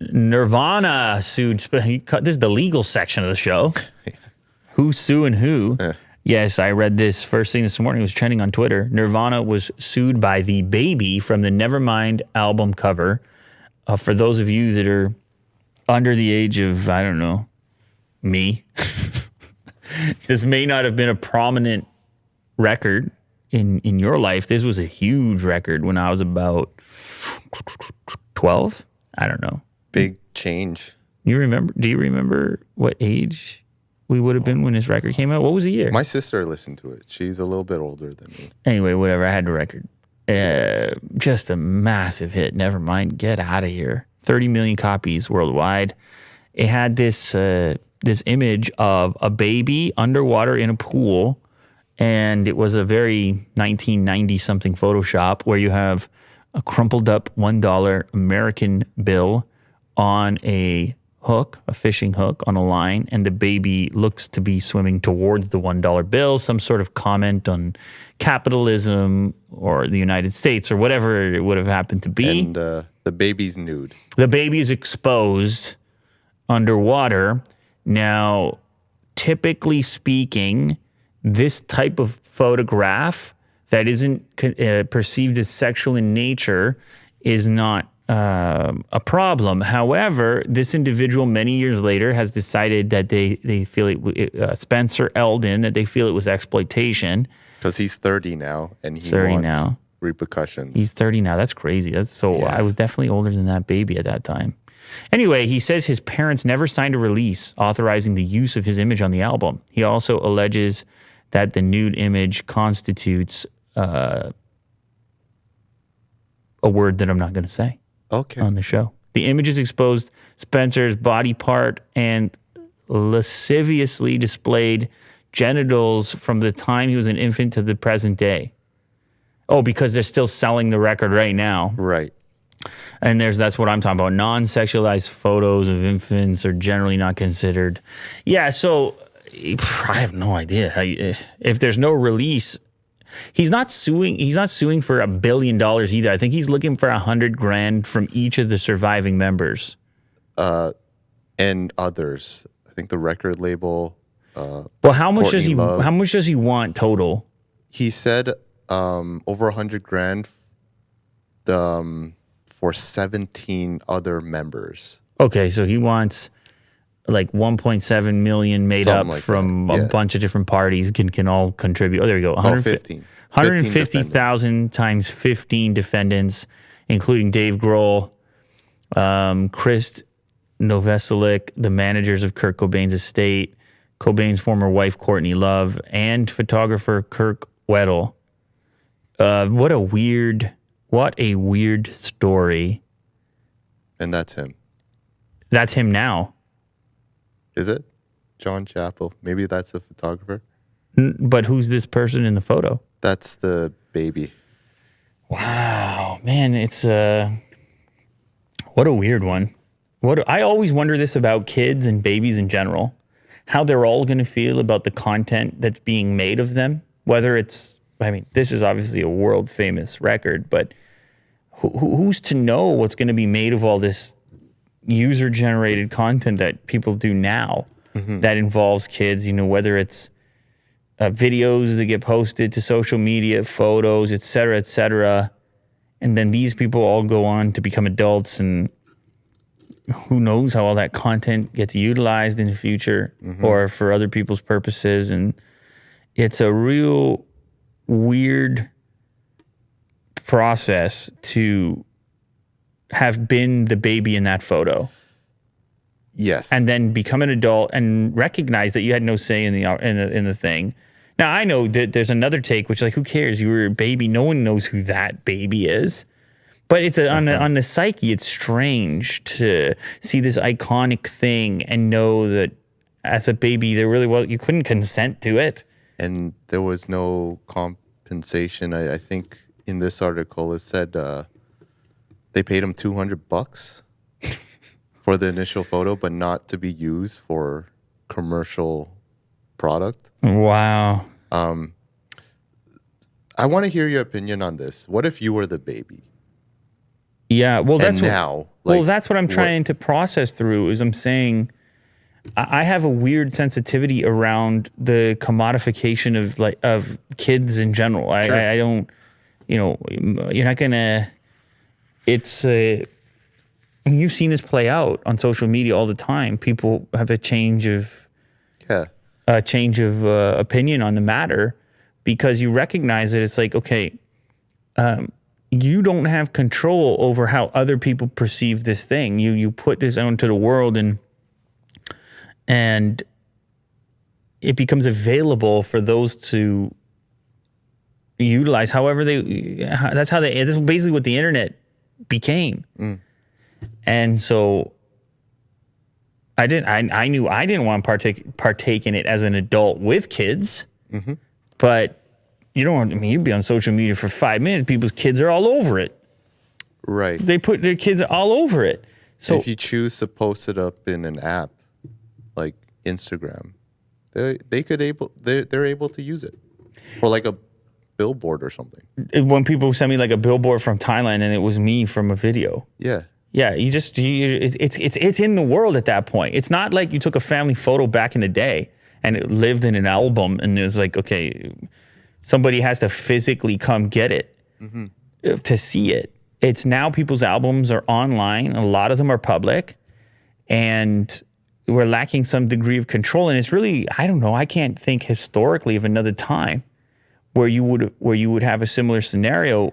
Nirvana sued. This is the legal section of the show. Who's suing who? Yes, I read this first thing this morning. It was trending on Twitter. Nirvana was sued by the baby from the Nevermind album cover. For those of you that are under the age of, I don't know, me, this may not have been a prominent record in your life. This was a huge record when I was about 12. I don't know. Big change. You remember? Do you remember what age we would have been when this record came out? What was the year? My sister listened to it. She's a little bit older than me. Anyway, whatever. I had the record. Just a massive hit. Never mind. Get out of here. 30 million copies worldwide. It had this image of a baby underwater in a pool, and it was a very 1990 something Photoshop where you have a crumpled up $1 American bill on a hook, a fishing hook on a line, and the baby looks to be swimming towards the $1 bill, some sort of comment on capitalism or the United States or whatever it would have happened to be. And the baby's nude. The baby is exposed underwater. Now, typically speaking, this type of photograph that isn't perceived as sexual in nature is not a problem. However, this individual many years later has decided that they feel Spencer Eldon, that they feel it was exploitation. Because he's 30 now, and he wants repercussions. He's 30 now. That's crazy. I was definitely older than that baby at that time. Anyway, he says his parents never signed a release authorizing the use of his image on the album. He also alleges that the nude image constitutes a word that I'm not going to say on the show. The images exposed Spencer's body part and lasciviously displayed genitals from the time he was an infant to the present day. Oh, because they're still selling the record right now. Right. And that's what I'm talking about. Non-sexualized photos of infants are generally not considered. Yeah, so I have no idea if there's no release. He's not suing for $1 billion either. I think he's looking for $100,000 from each of the surviving members. And others. I think the record label. Well, how much does he want total? He said over $100,000 for 17 other members. Okay, so he wants like 1.7 million made Something up like from that. a bunch of different parties can all contribute. Oh, there you go. 150,000 times 15 defendants, including Dave Grohl, Chris Novoselic, the managers of Kurt Cobain's estate, Cobain's former wife Courtney Love, and photographer Kirk Weddle. What a weird story. And that's him. That's him now. Is it? John Chappell. Maybe that's the photographer. But who's this person in the photo? That's the baby. Wow, man, it's what a weird one. I always wonder this about kids and babies in general, how they're all going to feel about the content that's being made of them. Whether it's, this is obviously a world famous record, but who's to know what's going to be made of all this user generated content that people do now that involves kids? Whether it's videos that get posted to social media, photos, et cetera, and then these people all go on to become adults, and who knows how all that content gets utilized in the future or for other people's purposes. And it's a real weird process to have been the baby in that photo. Yes. And then become an adult and recognize that you had no say in the thing. Now, I know that there's another take, which, like, who cares? You were a baby. No one knows who that baby is. But it's on the psyche, it's strange to see this iconic thing and know that as a baby, you couldn't consent to it. And there was no compensation. I think in this article it said they paid him $200 for the initial photo, but not to be used for commercial product. Wow. I want to hear your opinion on this. What if you were the baby? Yeah, well, And now, like, that's what I'm what- trying to process through. Is I'm saying I have a weird sensitivity around the commodification of kids in general. Sure. I don't, you're not gonna. It's you've seen this play out on social media all the time. People have a change of Yeah. opinion on the matter because you recognize that it's like, okay, you don't have control over how other people perceive this thing. You put this out into the world and it becomes available for those to utilize however that's basically what the internet became. And so I knew I didn't want to partake in it as an adult with kids, but you don't want, you'd be on social media for 5 minutes. People's kids are all over it. Right. They put their kids all over it. So if you choose to post it up in an app like Instagram, they're able to use it for like a billboard or something. when people send me like a billboard from Thailand and it was me from a video. Yeah. Yeah, it's in the world at that point. It's not like you took a family photo back in the day and it lived in an album and it was like, okay, somebody has to physically come get it to see it. It's now people's albums are online. A lot of them are public, and we're lacking some degree of control. And it's really, I don't know, I can't think historically of another time where you would have a similar scenario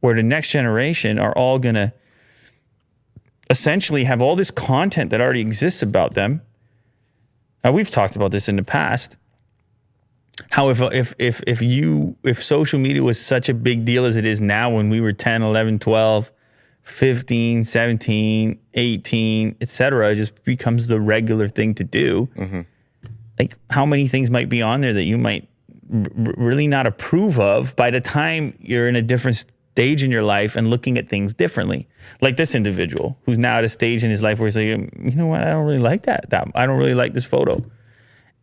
where the next generation are all gonna essentially have all this content that already exists about them. Now, we've talked about this in the past. How if social media was such a big deal as it is now when we were 10, 11, 12, 15, 17, 18, etc., it just becomes the regular thing to do. Like how many things might be on there that you might really not approve of by the time you're in a different stage in your life and looking at things differently. Like this individual who's now at a stage in his life where he's like, you know what, I don't really like that. I don't really like this photo.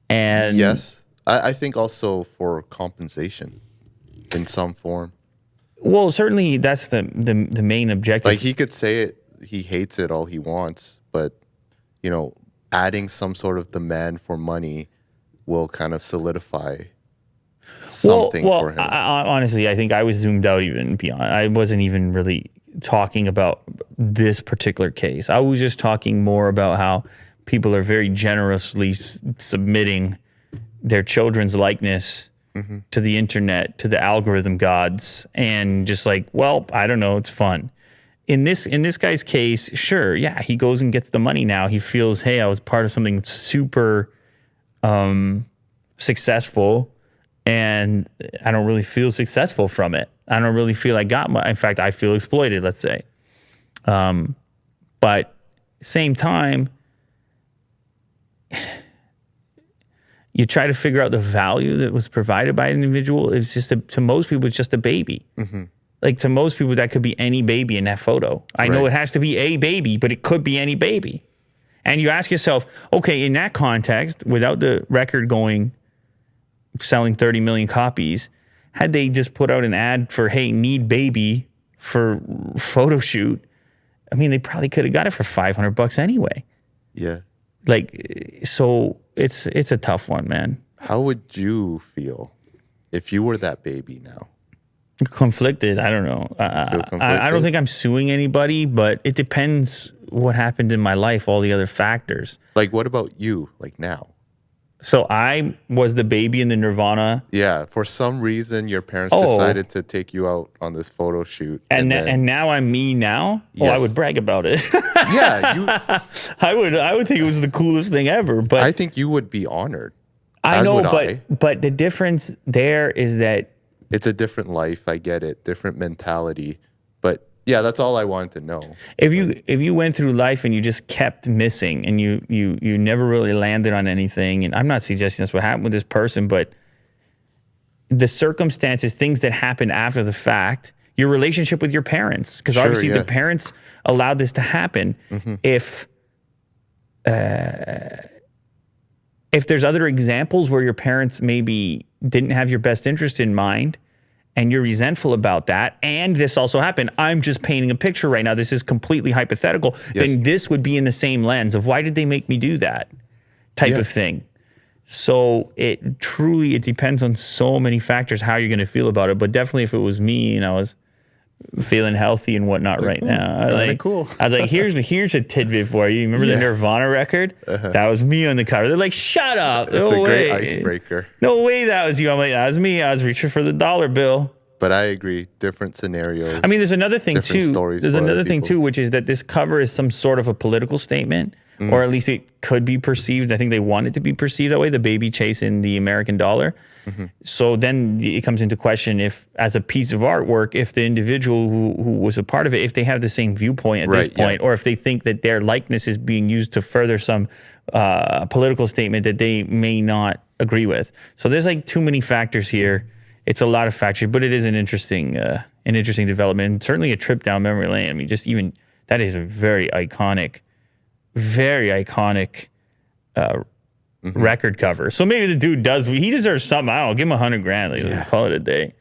And Yes. I think also for compensation in some form. well, certainly that's the main objective. Like he could say it, he hates it all he wants, but adding some sort of demand for money will kind of solidify something for him. Honestly, I think I was zoomed out even beyond. I wasn't even really talking about this particular case. I was just talking more about how people are very generously submitting their children's likeness to the internet, to the algorithm gods, and just like, well, I don't know, it's fun. In this guy's case, sure, yeah, he goes and gets the money now. He feels, hey, I was part of something super successful, and I don't really feel successful from it. I don't really feel I got in fact, I feel exploited, let's say. But same time, you try to figure out the value that was provided by an individual. It's just to most people, it's just a baby. Like to most people, that could be any baby in that photo. I know it has to be a baby, but it could be any baby. And you ask yourself, okay, in that context, without the record selling 30 million copies, had they just put out an ad for, hey, need baby for photo shoot, I mean, they probably could have got it for $500 anyway. Yeah. Like, so it's a tough one, man. How would you feel if you were that baby now? Conflicted. I don't know. I don't think I'm suing anybody, but it depends what happened in my life, all the other factors. Like, what about you, like now? So I was the baby in the Nirvana. Yeah, for some reason, your parents decided to take you out on this photo shoot. And now I'm me now? Oh, I would brag about it. Yeah, I would think it was the coolest thing ever. But I think you would be honored. I know, but the difference there is that it's a different life. I get it. Different mentality. But yeah, that's all I wanted to know. If you went through life and you just kept missing and you never really landed on anything, and I'm not suggesting that's what happened with this person, but the circumstances, things that happen after the fact, your relationship with your parents, because obviously the parents allowed this to happen. If there's other examples where your parents maybe didn't have your best interest in mind and you're resentful about that, and this also happened, I'm just painting a picture right now, this is completely hypothetical, then this would be in the same lens of why did they make me do that type of thing. So it depends on so many factors how you're going to feel about it. But definitely if it was me and I was feeling healthy and whatnot now, I was like, here's a tidbit for you. Remember the Nirvana record? That was me on the cover. They're like, shut up. It's a great icebreaker. No way that was you. I'm like, that was me. I was reaching for the dollar bill. But I agree. Different scenarios. I mean, there's another thing too. There's another thing too, people. which is that this cover is some sort of a political statement, or at least it could be perceived. I think they want it to be perceived that way. The baby chasing the American dollar. So then it comes into question if, as a piece of artwork, if the individual who was a part of it, if they have the same viewpoint at this point, or if they think that their likeness is being used to further some political statement that they may not agree with. So there's like too many factors here. It's a lot of factors, but it is an interesting development. And certainly a trip down memory lane. I mean, just even that is a very iconic record cover. So maybe the dude he deserves something. I don't know, give him $100,000. Like, call it a day.